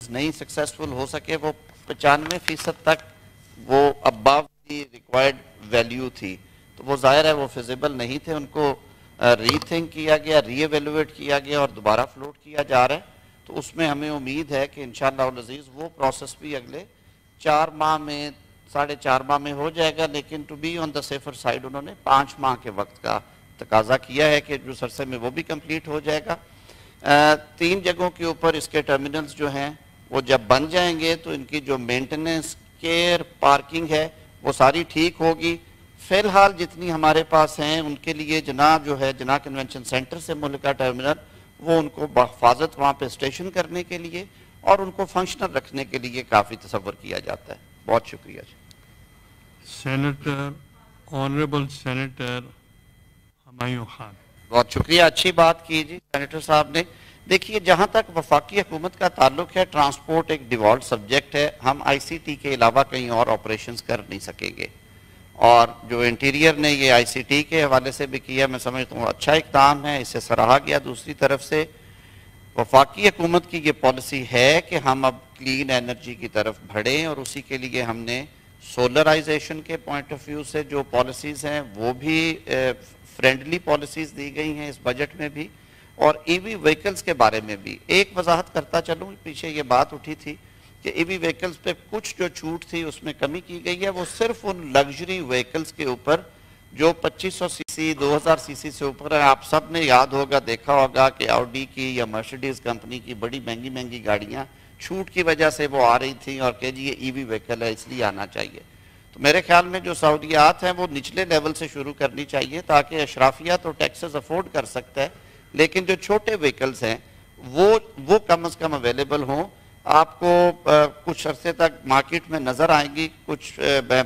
نہیں سکسیسفل ہو سکے، وہ 95% تک وہ اباو کی ریکوائرڈ ویلیو تھی، تو وہ ظاہر ہے وہ فیزیبل نہیں تھے، ان کو ری تھنک کیا گیا، ری ایویلویٹ کیا گیا اور دوبارہ فلوٹ کیا جا رہا ہے. تو اس میں ہمیں امید ہے کہ انشاءاللہ العزیز وہ پروسیس بھی اگلے 4 ماہ میں 4.5 ماہ میں ہو جائے گا، لیکن to be on the safer side انہوں نے 5 ماہ کے وقت کا تقاضا کیا ہے کہ جو عرصے میں وہ بھی کمپلیٹ ہو جائے گا. 3 جگہوں کے اوپر اس کے ٹرمینلز جو ہیں وہ جب بن جائیں گے تو ان کی جو مینٹننس، کیئر، پارکنگ ہے وہ ساری ٹھیک ہوگی. فی الحال جتنی ہمارے پاس ہیں ان کے لیے جناح کنونشن سینٹر سے ملکہ ٹرمینل، وہ ان کو بحفاظت وہاں پہ اسٹیشن کرنے کے لیے اور ان کو فنکشنل رکھنے کے لیے کافی تصور کیا جاتا ہے. بہت شکریہ جی. Senator, honourable senator Humayun Khan. بہت شکریہ، اچھی بات کی جی سینیٹر صاحب نے. دیکھیے جہاں تک وفاقی حکومت کا تعلق ہے، ٹرانسپورٹ ایک ڈیوالٹ سبجیکٹ ہے. ہم آئی سی ٹی کے علاوہ کہیں اور آپریشنز کر نہیں سکیں گے، اور جو انٹیریئر نے یہ آئی سی ٹی کے حوالے سے بھی کیا، میں سمجھتا ہوں اچھا اقدام ہے، اسے سراہا گیا. دوسری طرف سے وفاقی حکومت کی یہ پالیسی ہے کہ ہم اب کلین انرجی کی طرف بڑھیں، اور اسی کے لیے ہم نے سولرائزیشن کے پوائنٹ آف ویو سے جو پالیسیز ہیں وہ بھی فرینڈلی پالیسیز دی گئی ہیں اس بجٹ میں بھی، اور ای وی وہیکلز کے بارے میں بھی ایک وضاحت کرتا چلوں. پیچھے یہ بات اٹھی تھی کہ ای وی وہیکلز پہ کچھ جو چھوٹ تھی اس میں کمی کی گئی ہے، وہ صرف ان لگژری وہیکلز کے اوپر جو 2500 سی سی 2000 سی سی سے اوپر ہے. آپ سب نے یاد ہوگا، دیکھا ہوگا کہ آؤڈی کی یا مرسیڈیز کمپنی کی بڑی مہنگی گاڑیاں چھوٹ کی وجہ سے وہ آ رہی تھیں اور کہ جی یہ ای وی وہیکل ہے اس لیے آنا چاہیے. تو میرے خیال میں جو سہولیات ہیں وہ نچلے لیول سے شروع کرنی چاہیے تاکہ اشرافیہ تو ٹیکسز افورڈ کر سکتا ہے، لیکن جو چھوٹے وہیکلز ہیں وہ کم از کم اویلیبل ہوں. آپ کو کچھ عرصے تک مارکیٹ میں نظر آئیں گی، کچھ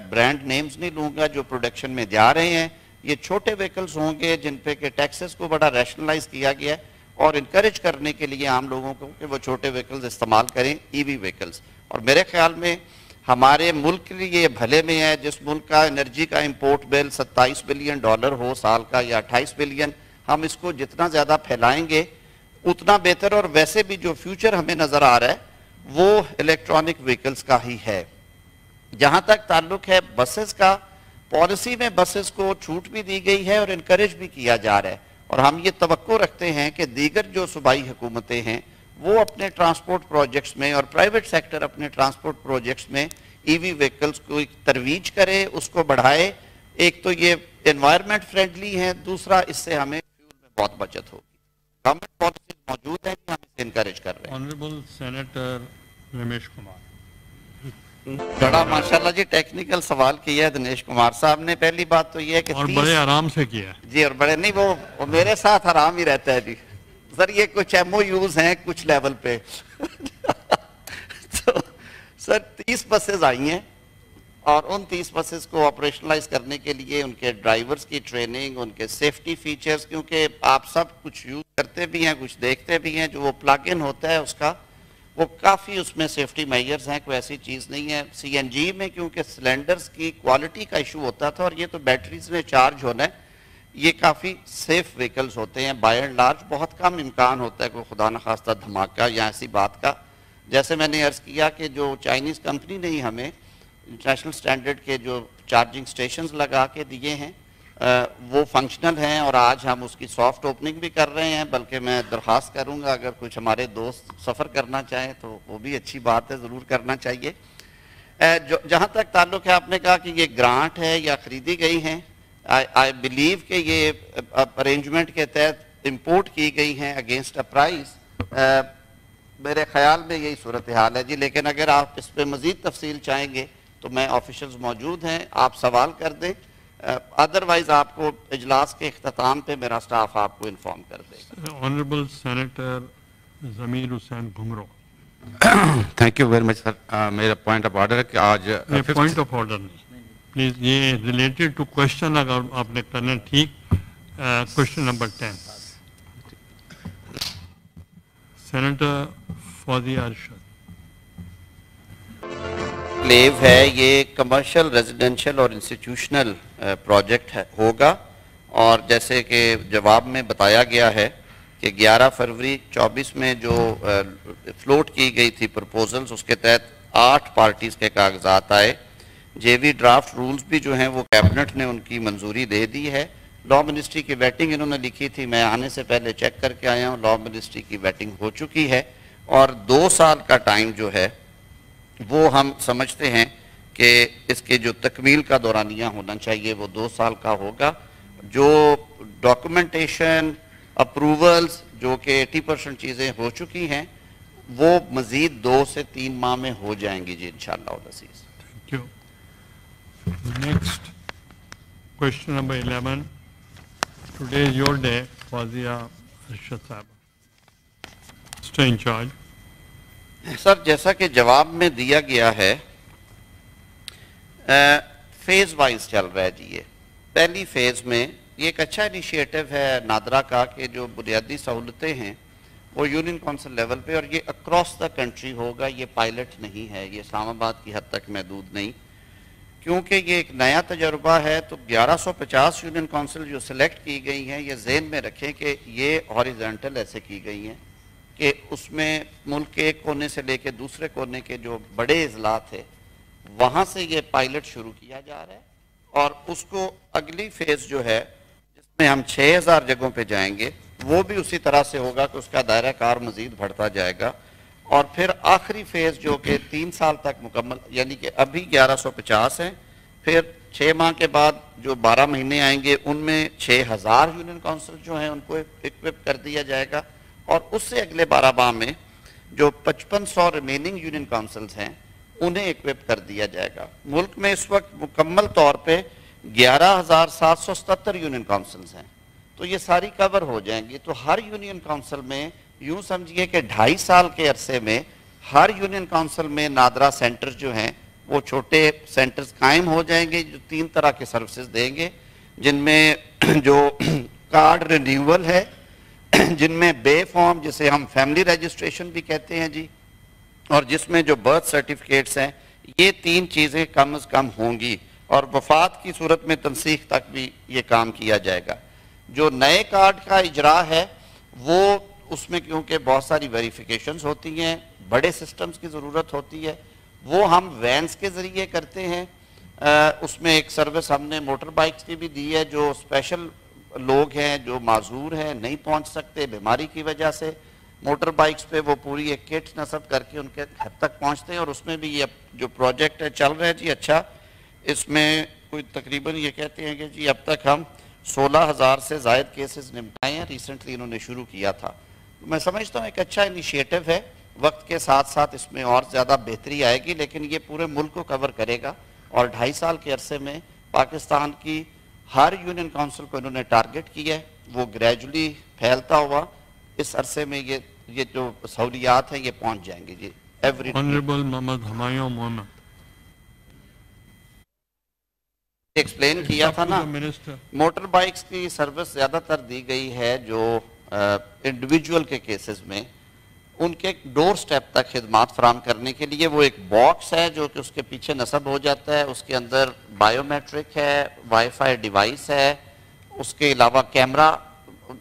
برانڈ نیمز نہیں لوں گا جو پروڈکشن میں جا رہے ہیں. یہ چھوٹے وہیکلز ہوں گے جن پہ کہ ٹیکسز کو بڑا ریشنلائز کیا گیا ہے، اور انکریج کرنے کے لیے عام لوگوں کو کہ وہ چھوٹے وہیکلز استعمال کریں، ای وی وہیکلز. اور میرے خیال میں ہمارے ملک کے لیے یہ بھلے میں ہے، جس ملک کا انرجی کا امپورٹ بل $27 بلین ہو سال کا یا 28 بلین، ہم اس کو جتنا زیادہ پھیلائیں گے اتنا بہتر. اور ویسے بھی جو فیوچر ہمیں نظر آ رہا ہے وہ الیکٹرانک وہیکلز کا ہی ہے. جہاں تک تعلق ہے بسز کا، پالیسی میں بسز کو چھوٹ بھی دی گئی ہے اور انکریج بھی کیا جا رہا ہے، اور ہم یہ توقع رکھتے ہیں کہ دیگر جو صوبائی حکومتیں ہیں وہ اپنے ٹرانسپورٹ پروجیکٹس میں اور پرائیویٹ سیکٹر اپنے ٹرانسپورٹ پروجیکٹس میں ای وی وہیکلز کو ترویج کرے، اس کو بڑھائے. ایک تو یہ انوائرمنٹ فرینڈلی ہے، دوسرا اس سے ہمیں فیول میں بہت بچت ہوگی. گورنمنٹ پالیسیز موجود ہیں کہ ہم اسے انکریج کر رہے ہیں. Honourable senator Ramesh Kumar. بڑا ماشاءاللہ جی ٹیکنیکل سوال کیا ہے دنیش کمار صاحب نے. پہلی بات تو یہ ہے کہ اور بڑے آرام سے کیا جی، اور بڑے نہیں، وہ میرے ساتھ آرام ہی رہتا ہے جی. سر یہ کچھ ایم او یوز ہیں کچھ لیول پہ. سر 30 بسز آئی ہیں، اور ان 30 بسز کو آپریشنلائز کرنے کے لیے ان کے ڈرائیورز کی ٹریننگ، ان کے سیفٹی فیچرز، کیونکہ آپ سب کچھ یوز کرتے بھی ہیں کچھ دیکھتے بھی ہیں، جو وہ پلگ ان ہوتا ہے اس کا وہ کافی اس میں سیفٹی میجرز ہیں، کوئی ایسی چیز نہیں ہے. سی این جی میں کیونکہ سلنڈرز کی کوالٹی کا ایشو ہوتا تھا، اور یہ تو بیٹریز میں چارج ہونا ہے، یہ کافی سیف وہیکلز ہوتے ہیں. بائی اینڈ لارج بہت کم امکان ہوتا ہے کوئی خدا نخواستہ دھماکہ یا ایسی بات کا. جیسے میں نے عرض کیا کہ جو چائنیز کمپنی نے ہی ہمیں انٹرنیشنل سٹینڈرڈ کے جو چارجنگ سٹیشنز لگا کے دیے ہیں وہ فنکشنل ہیں، اور آج ہم اس کی سافٹ اوپننگ بھی کر رہے ہیں. بلکہ میں درخواست کروں گا اگر کچھ ہمارے دوست سفر کرنا چاہیں تو وہ بھی اچھی بات ہے، ضرور کرنا چاہیے. جہاں تک تعلق ہے، آپ نے کہا کہ یہ گرانٹ ہے یا خریدی گئی ہیں، آئی بلیو کہ یہ ارینجمنٹ کے تحت امپورٹ کی گئی ہیں اگینسٹ اے پرائز. میرے خیال میں یہی صورتحال ہے جی. لیکن اگر آپ اس پہ مزید تفصیل چاہیں گے تو میں آفیشلز موجود ہیں، آپ سوال کر دیں. ادروائز آپ کو اجلاس کے اختتام پہ میرا سٹاف آپ کو انفارم کر دے گا. Honourable senator Zamir Hussain Ghumro. Thank you very much sir. میرا پوائنٹ آف آرڈر ہے کہ آج پوائنٹ آف آرڈر نہیں پلیز، یہ ریلیٹڈ ٹو کوشچن اگر آپ نے کرنا ٹھیک. Question number 10 senator Fauzi Arshad. Leave ہے، یہ کمرشل، ریزیڈنشل اور انسٹیٹیوشنل پروجیکٹ ہوگا، اور جیسے کہ جواب میں بتایا گیا ہے کہ 11 فروری 24 میں جو فلوٹ کی گئی تھی پرپوزلز، اس کے تحت 8 پارٹیز کے کاغذات آئے. جے وی ڈرافٹ رولز بھی جو ہیں وہ کیبنٹ نے ان کی منظوری دے دی ہے. لا منسٹری کی ویٹنگ انہوں نے لکھی تھی، میں آنے سے پہلے چیک کر کے آیا ہوں، لا منسٹری کی ویٹنگ ہو چکی ہے. اور 2 سال کا ٹائم جو ہے وہ ہم سمجھتے ہیں کہ اس کے جو تکمیل کا دورانیہ ہونا چاہیے وہ 2 سال کا ہوگا. جو ڈاکومنٹیشن اپروولز جو کہ 80% چیزیں ہو چکی ہیں وہ مزید 2 سے 3 ماہ میں ہو جائیں گی جی انشاءاللہ العزیز. Thank you. Next, question number 11. Today is your day, Fazia Arshad Sahib. Stay in charge. سر جیسا کہ جواب میں دیا گیا ہے فیز وائز چل رہا ہے جی. یہ پہلی فیز میں یہ ایک اچھا انیشیٹو ہے نادرا کا کہ جو بنیادی سہولتیں ہیں وہ یونین کونسل لیول پہ، اور یہ اکراس دا کنٹری ہوگا، یہ پائلٹ نہیں ہے، یہ اسلام آباد کی حد تک محدود نہیں. کیونکہ یہ ایک نیا تجربہ ہے تو 1150 یونین کونسل جو سلیکٹ کی گئی ہیں یہ ذہن میں رکھیں کہ یہ ہاریزونٹل ایسے کی گئی ہیں کہ اس میں ملک کے ایک کونے سے لے کے دوسرے کونے کے جو بڑے اضلاع تھے وہاں سے یہ پائلٹ شروع کیا جا رہا ہے. اور اس کو اگلی فیز جو ہے جس میں ہم 6000 جگہوں پہ جائیں گے وہ بھی اسی طرح سے ہوگا کہ اس کا دائرہ کار مزید بڑھتا جائے گا. اور پھر آخری فیز جو کہ 3 سال تک مکمل، یعنی کہ ابھی 1150 ہیں، پھر 6 ماہ کے بعد جو 12 مہینے آئیں گے ان میں 6000 یونین کونسل جو ہیں ان کو اکوپ کر دیا جائے گا. اور اس سے اگلے 12 ماہ میں جو 5500 ریمیننگ یونین کونسلز ہیں انہیں اکوپ کر دیا جائے گا. ملک میں اس وقت مکمل طور پہ 11777 یونین کونسلز ہیں، تو یہ ساری کور ہو جائیں گی. تو ہر یونین کونسل میں یوں سمجھیے کہ 2.5 سال کے عرصے میں ہر یونین کونسل میں نادرا سینٹرز جو ہیں وہ چھوٹے سینٹرز قائم ہو جائیں گے جو 3 طرح کے سروسز دیں گے، جن میں جو کارڈ رینیول ہے، جن میں بے فارم جسے ہم فیملی رجسٹریشن بھی کہتے ہیں جی، اور جس میں جو برتھ سرٹیفکیٹس ہیں، یہ 3 چیزیں کم از کم ہوں گی. اور وفات کی صورت میں تنسیخ تک بھی یہ کام کیا جائے گا. جو نئے کارڈ کا اجرا ہے وہ اس میں کیونکہ بہت ساری ویریفیکیشنز ہوتی ہیں، بڑے سسٹمز کی ضرورت ہوتی ہے، وہ ہم وینز کے ذریعے کرتے ہیں. اس میں ایک سروس ہم نے موٹر بائکس کی بھی دی ہے، جو اسپیشل لوگ ہیں جو معذور ہیں نہیں پہنچ سکتے بیماری کی وجہ سے، موٹر بائکس پہ وہ پوری ایک کٹ نصب کر کے ان کے حد تک پہنچتے ہیں. اور اس میں بھی یہ جو پروجیکٹ ہے چل رہا ہے جی اچھا. اس میں کوئی تقریباً یہ کہتے ہیں کہ جی اب تک ہم 16,000 سے زائد کیسز نمٹائے ہیں، ریسنٹلی انہوں نے شروع کیا تھا. میں سمجھتا ہوں ایک اچھا انیشیٹو ہے. وقت کے ساتھ ساتھ اس میں اور زیادہ بہتری آئے گی، لیکن یہ پورے ملک کو کور کرے گا. اور 2.5 سال کے عرصے میں پاکستان کی ہر یونین کونسل کو انہوں نے ٹارگٹ کیا ہے، وہ گریجولی پھیلتا ہوا اس عرصے میں یہ جو سہولیات ہیں یہ پہنچ جائیں گے جی. آنریبل محمد ہمایوں محمد ایکسپلین کیا تھا نا، موٹر بائکس کی سروس زیادہ تر دی گئی ہے جو انڈیویجول کے کیسز میں ان کے ڈور سٹیپ تک خدمات فراہم کرنے کے لیے. وہ ایک باکس ہے جو کہ اس کے پیچھے نصب ہو جاتا ہے، اس کے اندر بائیو میٹرک ہے، وائی فائی ڈیوائس ہے، اس کے علاوہ کیمرہ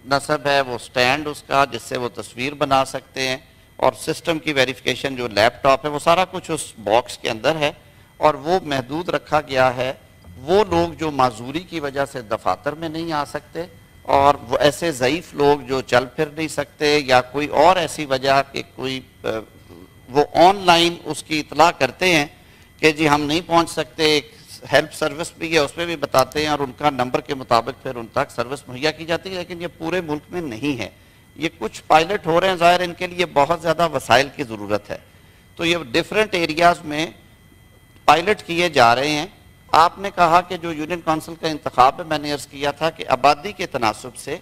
نصب ہے، وہ سٹینڈ اس کا جس سے وہ تصویر بنا سکتے ہیں، اور سسٹم کی ویریفیکیشن جو لیپ ٹاپ ہے وہ سارا کچھ اس باکس کے اندر ہے. اور وہ محدود رکھا گیا ہے وہ لوگ جو معذوری کی وجہ سے دفاتر میں نہیں آ سکتے، اور وہ ایسے ضعیف لوگ جو چل پھر نہیں سکتے، یا کوئی اور ایسی وجہ کہ کوئی وہ آن لائن اس کی اطلاع کرتے ہیں کہ جی ہم نہیں پہنچ سکتے. ایک ہیلپ سروس بھی ہے، اس میں بھی بتاتے ہیں، اور ان کا نمبر کے مطابق پھر ان تک سروس مہیا کی جاتی ہے. لیکن یہ پورے ملک میں نہیں ہے، یہ کچھ پائلٹ ہو رہے ہیں، ظاہر ان کے لیے بہت زیادہ وسائل کی ضرورت ہے. تو یہ ڈیفرنٹ ایریاز میں پائلٹ کیے جا رہے ہیں. آپ نے کہا کہ جو یونین کونسل کا انتخاب ہے، میں نے عرض کیا تھا کہ آبادی کے تناسب سے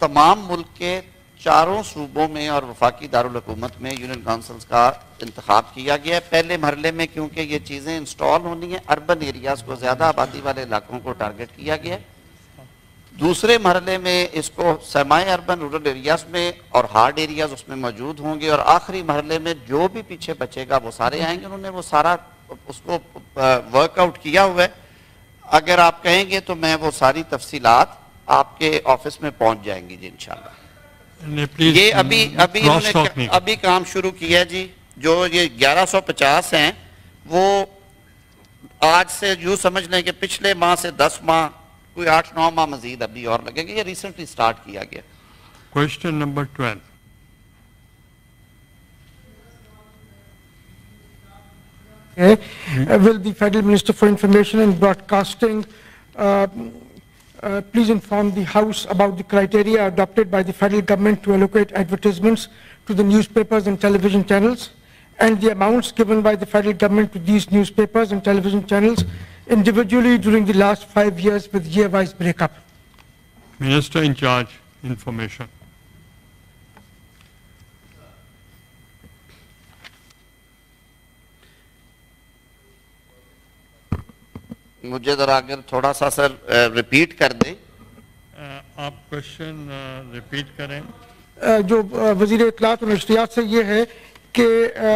تمام ملک کے 4 صوبوں میں اور وفاقی دارالحکومت میں یونین کونسلز کا انتخاب کیا گیا ہے. پہلے مرحلے میں کیونکہ یہ چیزیں انسٹال ہونی ہیں، اربن ایریاز کو، زیادہ آبادی والے علاقوں کو ٹارگٹ کیا گیا ہے. دوسرے مرحلے میں اس کو سیمی اربن رورل ایریاز میں اور ہارڈ ایریاز اس میں موجود ہوں گے. اور آخری مرحلے میں جو بھی پیچھے بچے گا وہ سارے آئیں گے. انہوں نے وہ سارا اس کو ورک آؤٹ کیا ہوا ہے. اگر آپ کہیں گے تو میں وہ ساری تفصیلات آپ کے آفس میں پہنچ جائیں گی جی انشاءاللہ. یہ ابھی کام شروع کیا جی. جو یہ 1150 ہیں وہ آج سے یوں سمجھ لیں کہ پچھلے ماہ سے 10 ماہ کوئی 8-9 ماہ مزید ابھی اور لگیں گے. یہ ریسنٹلی سٹارٹ کیا گیا. Question number 12. Will the Federal Minister for Information and Broadcasting please inform the House about the criteria adopted by the federal government to allocate advertisements to the newspapers and television channels, and the amounts given by the federal government to these newspapers and television channels individually during the last 5 years with year-wise breakup. Minister in charge, information. مجھے ذرا اگر تھوڑا سا سر repeat کر دیں. آپ question repeat کریں. جو وزیر اطلاعات اور نشریات سے یہ ہے کہ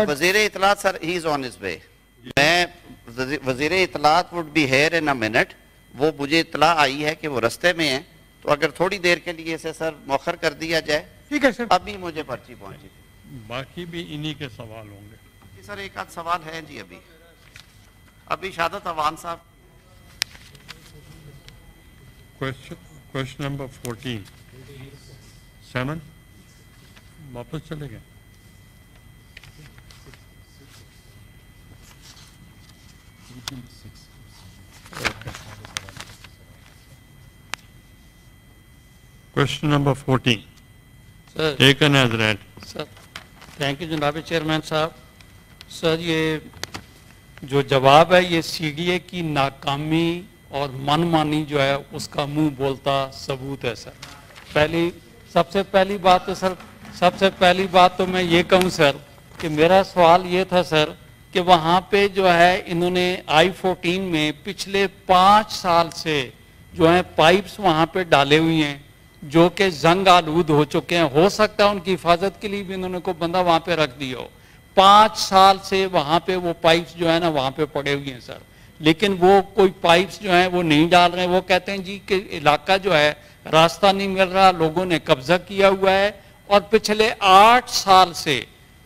وزیر اطلاعات سر ہی از آن ہز وے. میں وزیر اطلاعات would be here in a minute. وہ مجھے اطلاع آئی ہے کہ وہ رستے میں ہیں, تو اگر تھوڑی دیر کے لیے اسے سر مؤخر کر دیا جائے. ٹھیک ہے سر. ابھی مجھے پرچی پہنچی. باقی بھی انہی کے سوال ہوں گے. جی سر ایک آدھ سوال ہے جی. ابھی شہادت عوان صاحب. Question number 14. 7. واپس چلے گئے. Question number 14. Sir. Taken as read. Sir, thank you جناب چیئرمین صاحب. سر یہ جو جواب ہے یہ سی ڈی اے کی ناکامی اور من مانی جو ہے اس کا منہ بولتا ثبوت ہے سر. سب سے پہلی بات تو سر میں یہ کہوں سر کہ میرا سوال یہ تھا سر کہ وہاں پہ جو ہے انہوں نے I-14 میں پچھلے 5 سال سے جو ہیں پائپس وہاں پہ ڈالے ہوئی ہیں جو کہ زنگ آلود ہو چکے ہیں. ہو سکتا ہے ان کی حفاظت کے لیے بھی انہوں نے کوئی بندہ وہاں پہ رکھ دیا ہو. 5 سال سے وہاں پہ وہ پائپس جو ہے نا وہاں پہ پڑے ہوئے ہیں سر, لیکن وہ کوئی پائپس جو ہیں وہ نہیں ڈال رہے ہیں. وہ کہتے ہیں جی کہ علاقہ جو ہے راستہ نہیں مل رہا, لوگوں نے قبضہ کیا ہوا ہے. اور پچھلے 8 سال سے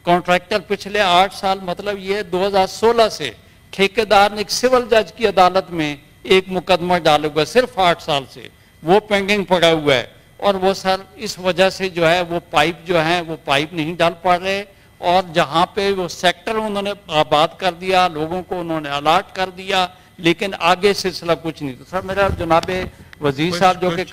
کانٹریکٹر پچھلے 8 سال مطلب یہ 2016 سے ٹھیکیدار نے ایک سول جج کی عدالت میں ایک مقدمہ ڈالا ہوا ہے, صرف 8 سال سے وہ پینڈنگ پڑا ہوا ہے. اور وہ سر اس وجہ سے جو ہے وہ پائپ جو ہیں وہ پائپ نہیں ڈال پا رہے. اور جہاں پہ وہ سیکٹر انہوں نے آباد کر دیا, لوگوں کو انہوں نے الاٹ کر دیا, لیکن آگے سلسلہ کچھ نہیں. تو سر میرا جناب وزیر صاحب جو کہ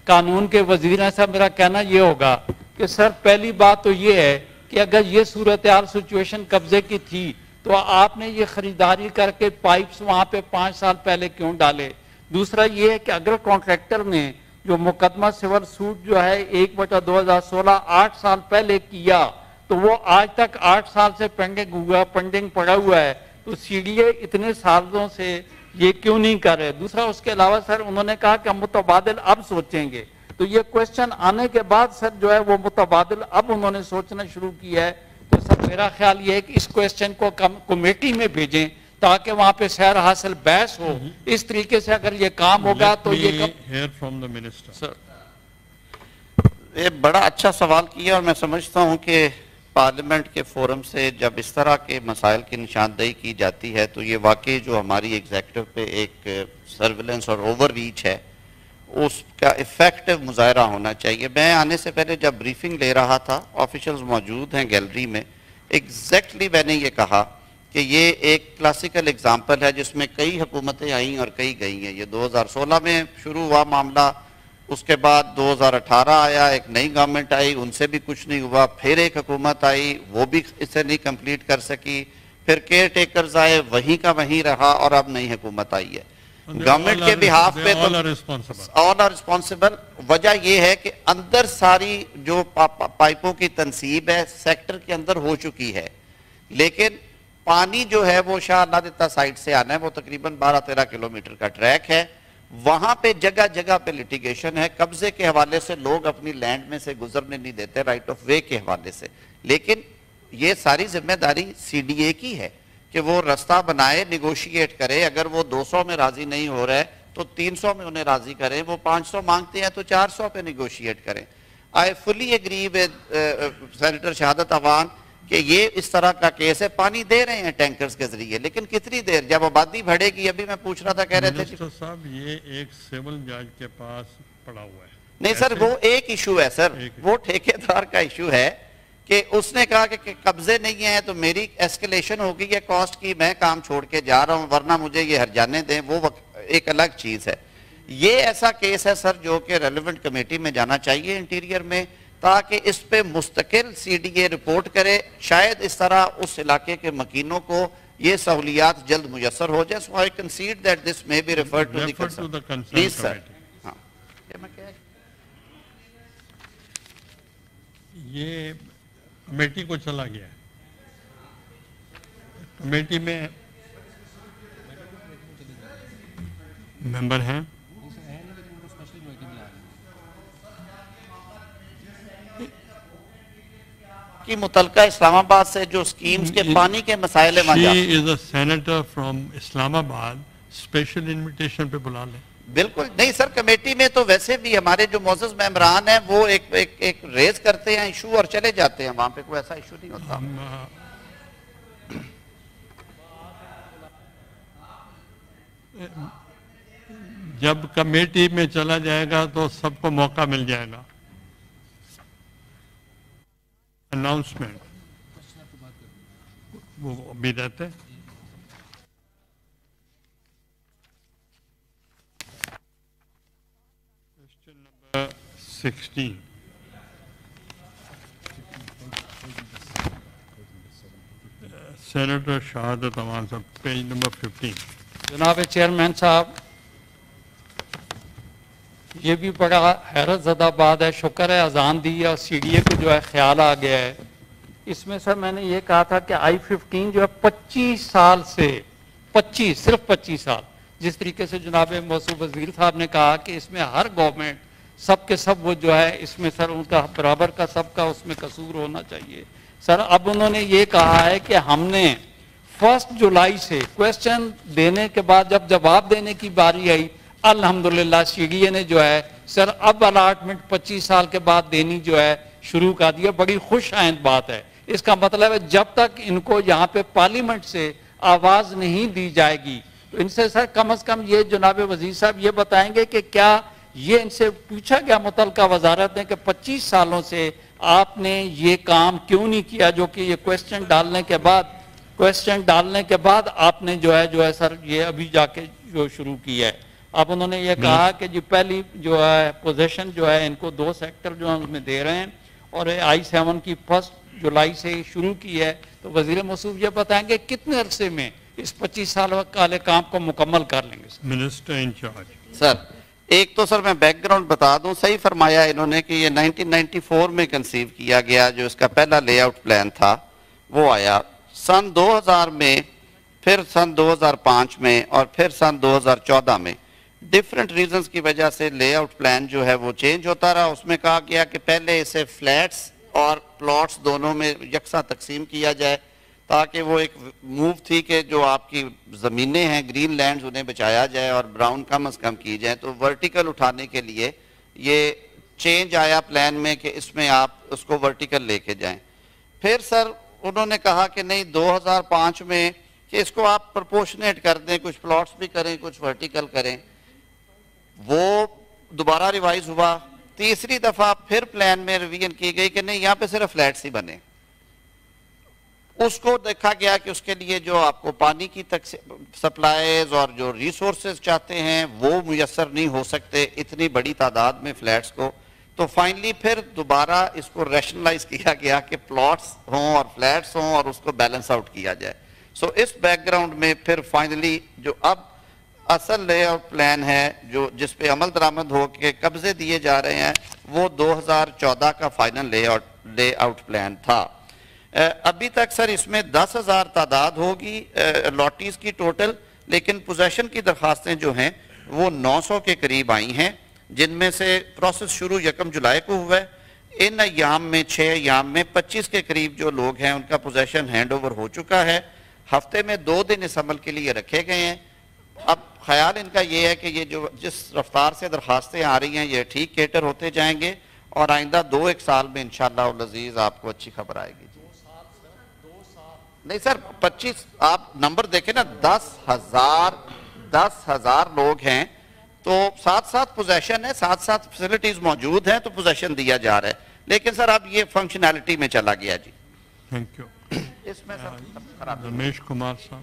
قانون کے وزیر ہیں, صاحب میرا کہنا یہ ہوگا کہ سر پہلی بات تو یہ ہے کہ اگر یہ صورتحال سچویشن قبضے کی تھی تو آپ نے یہ خریداری کر کے پائپس وہاں پہ 5 سال پہلے کیوں ڈالے. دوسرا یہ ہے کہ اگر کانٹریکٹر نے جو مقدمہ سول سوٹ جو ہے 1/2016 8 سال پہلے کیا تو وہ آج تک 8 سال سے پینڈنگ پڑا ہوا ہے, تو سی ڈی اے اتنے سالوں سے یہ کیوں نہیں کر رہے. دوسرا اس کے علاوہ سر انہوں نے کہا کہ ہم متبادل اب سوچیں گے, تو یہ کوشچن آنے کے بعد سر جو ہے وہ متبادل اب انہوں نے سوچنا شروع کیا ہے. تو سر میرا خیال یہ ہے کہ اس کوشچن کو کمیٹی میں بھیجیں تاکہ وہاں پہ سیر حاصل بحث ہو. اس طریقے سے اگر یہ کام ہوگا تو یہ سر یہ بڑا اچھا سوال کیا, اور میں سمجھتا ہوں کہ پارلیمنٹ کے فورم سے جب اس طرح کے مسائل کی نشاندہی کی جاتی ہے تو یہ واقعی جو ہماری ایگزیکٹو پہ ایک سرویلنس اور اوور ریچ ہے اس کا ایفیکٹو مظاہرہ ہونا چاہیے. میں آنے سے پہلے جب بریفنگ لے رہا تھا, آفیشلز موجود ہیں گیلری میں, ایگزیکٹلی میں نے یہ کہا کہ یہ ایک کلاسیکل اگزامپل ہے جس میں کئی حکومتیں آئیں اور کئی گئی ہیں. یہ 2016 میں شروع ہوا معاملہ, اس کے بعد 2018 آیا, ایک نئی گورنمنٹ آئی, ان سے بھی کچھ نہیں ہوا, پھر ایک حکومت آئی, وہ بھی اسے نہیں کمپلیٹ کر سکی, پھر کیئر ٹیکرز آئے, وہیں کا وہیں رہا, اور اب نئی حکومت آئی ہے. گورنمنٹ کے بہاف پہ تو آل آر رسپانسبل. وجہ یہ ہے کہ اندر ساری جو پائپوں کی تنصیب ہے سیکٹر کے اندر ہو چکی ہے, لیکن پانی جو ہے وہ شاہ اللہ دیتا سائٹ سے آنا ہے. وہ تقریباً 12-13 کلومیٹر کا ٹریک ہے. وہاں پہ جگہ جگہ پہ لیٹیگیشن ہے. قبضے کے حوالے سے لوگ اپنی لینڈ میں سے گزرنے نہیں دیتے, رائٹ آف وے کے حوالے سے. لیکن یہ ساری ذمہ داری سی ڈی اے کی ہے کہ وہ رستہ بنائے, نیگوشیٹ کرے. اگر وہ 200 میں راضی نہیں ہو رہے تو 300 میں انہیں راضی کریں. وہ 500 مانگتے ہیں تو 400 پہ نیگوشیٹ کریں. I fully agree with Senator Shahadat Awan کہ یہ اس طرح کا کیس ہے. پانی دے رہے ہیں ٹینکرز کے ذریعے, لیکن کتنی دیر, جب آبادی بڑھے گی. ابھی میں پوچھ رہا تھا, کہہ رہے تھے منسٹر صاحب یہ ایک سول جج کے پاس پڑا ہوا ہے. نہیں سر, وہ ایک ایشو ہے سر, وہ ٹھیکیدار کا ایشو ہے کہ اس نے کہا کہ قبضے نہیں ہیں تو میری ایسکیلیشن ہو گئی ہے کاسٹ کی, میں کام چھوڑ کے جا رہا ہوں ورنہ مجھے یہ ہرجانے دیں, وہ ایک الگ چیز ہے. یہ ایسا کیس ہے سر جو کہ ریلیونٹ کمیٹی میں جانا چاہیے انٹیریئر میں, تاکہ اس پہ مستقل سی ڈی اے رپورٹ کرے. شاید اس طرح اس علاقے کے مکینوں کو یہ سہولیات جلد میسر ہو جائے. So I concede that this may be referred to the concern. Please sir. ہاں یہ کمیٹی کو چلا گیا ہے. کمیٹی میں ممبر ہیں, کی متعلقہ اسلام آباد سے جو سکیمز کے پانی کے مسائل ہیں. She is a senator from Islam Abad, special invitation پہ بلا لیں. بالکل نہیں سر, کمیٹی میں تو ویسے بھی ہمارے جو معزز ممبران ہیں وہ ایک ریز کرتے ہیں ایشو اور چلے جاتے ہیں, وہاں پہ کوئی ایسا ایشو نہیں ہوتا. جب کمیٹی میں چلا جائے گا تو سب کو موقع مل جائے گا. اناؤنسمنٹ وہ ابھی رہتے. Question number 16. سینیٹر شہادت امان صاحب, پیج نمبر 15. جناب چیئرمین صاحب, یہ بھی بڑا حیرت زدہ بات ہے. شکر ہے اذان دی ہے اور سی ڈی اے کو جو ہے خیال آ گیا ہے. اس میں سر میں نے یہ کہا تھا کہ I-15 جو ہے 25 سال سے صرف 25 سال, جس طریقے سے جناب موصوف وزیر صاحب نے کہا کہ اس میں ہر گورنمنٹ سب کے سب وہ جو ہے اس میں سر ان کا برابر کا سب کا اس میں قصور ہونا چاہیے. سر اب انہوں نے یہ کہا ہے کہ ہم نے 1 جولائی سے کویسچن دینے کے بعد جب جواب دینے کی باری آئی, الحمدللہ سی ڈی اے نے جو ہے سر اب الاٹمنٹ 25 سال کے بعد دینی جو ہے شروع کر دیا. بڑی خوش آئند بات ہے. اس کا مطلب ہے جب تک ان کو یہاں پہ پارلیمنٹ سے آواز نہیں دی جائے گی تو ان سے سر کم از کم یہ جناب وزیر صاحب یہ بتائیں گے کہ کیا یہ ان سے پوچھا گیا متعلقہ وزارت نے کہ 25 سالوں سے آپ نے یہ کام کیوں نہیں کیا, جو کہ یہ کویسچن ڈالنے کے بعد آپ نے جو ہے سر یہ ابھی جا کے جو شروع کی ہے. اب انہوں نے یہ کہا کہ جی پہلی جو ہے پوزیشن جو ہے ان کو 2 سیکٹر جو ہم میں دے رہے ہیں اور I-7 کی 1 جولائی سے شروع کی ہے. تو وزیر موصوف یہ بتائیں گے کتنے عرصے میں اس 25 سال والے کام کو مکمل کر لیں گے. Minister incharge. سر ایک تو سر میں بیک گراؤنڈ بتا دوں, صحیح فرمایا انہوں نے کہ یہ 1994 میں کنسیو کیا گیا. جو اس کا پہلا لے آؤٹ پلان تھا وہ آیا سن 2000 میں, پھر سن 2005 میں اور پھر سن 2014 میں. ڈیفرنٹ ریزنز کی وجہ سے لے آؤٹ پلان جو ہے وہ چینج ہوتا رہا. اس میں کہا گیا کہ پہلے اسے فلیٹس اور پلاٹس دونوں میں یکساں تقسیم کیا جائے, تاکہ وہ ایک موو تھی کہ جو آپ کی زمینیں ہیں گرین لینڈز انہیں بچایا جائے اور براؤن کم از کم کی جائیں. تو ورٹیکل اٹھانے کے لیے یہ چینج آیا پلان میں کہ اس میں آپ اس کو ورٹیکل لے کے جائیں. پھر سر انہوں نے کہا کہ نہیں 2005 میں کہ اس کو آپ پرپورشنیٹ کر دیں, کچھ پلاٹس بھی کریں کچھ ورٹیکل کریں. وہ دوبارہ ریوائز ہوا. تیسری دفعہ پھر پلان میں ریویژن کی گئی کہ نہیں یہاں پہ صرف فلیٹس ہی بنے. اس کو دیکھا گیا کہ اس کے لیے جو آپ کو پانی کی سپلائیز اور جو ریسورسز چاہتے ہیں وہ میسر نہیں ہو سکتے اتنی بڑی تعداد میں فلیٹس کو. تو فائنلی پھر دوبارہ اس کو ریشنلائز کیا گیا کہ پلاٹس ہوں اور فلیٹس ہوں اور اس کو بیلنس آؤٹ کیا جائے. سو اس بیک گراؤنڈ میں پھر فائنلی جو اب اصل لے آؤٹ پلان ہے جو جس پہ عمل درآمد ہو کے قبضے دیے جا رہے ہیں وہ 2014 کا فائنل لے آؤٹ پلان تھا. ابھی تک سر اس میں 10,000 تعداد ہوگی لاٹیز کی ٹوٹل, لیکن پوزیشن کی درخواستیں جو ہیں وہ 900 کے قریب آئی ہیں, جن میں سے پروسیس شروع 1 جولائی کو ہوا ہے. ان ایام میں 6 ایام میں 25 کے قریب جو لوگ ہیں ان کا پوزیشن ہینڈ اوور ہو چکا ہے. ہفتے میں 2 دن اس عمل کے لیے رکھے گئے ہیں. اب خیال ان کا یہ ہے کہ یہ جو جس رفتار سے درخواستیں آ رہی ہیں یہ ٹھیک کیٹر ہوتے جائیں گے اور آئندہ 2-1 سال میں انشاءاللہ العزیز آپ کو اچھی خبر آئے گی. نہیں سر 25 آپ نمبر دیکھیں نا 10,000 لوگ ہیں تو ساتھ پوزیشن ہے, ساتھ فیسلٹیز موجود ہیں تو پوزیشن دیا جا رہا ہے, لیکن سر اب یہ فنکشنالٹی میں چلا گیا جی. Thank you. اس میں سر خراب رمیش کمار صاحب.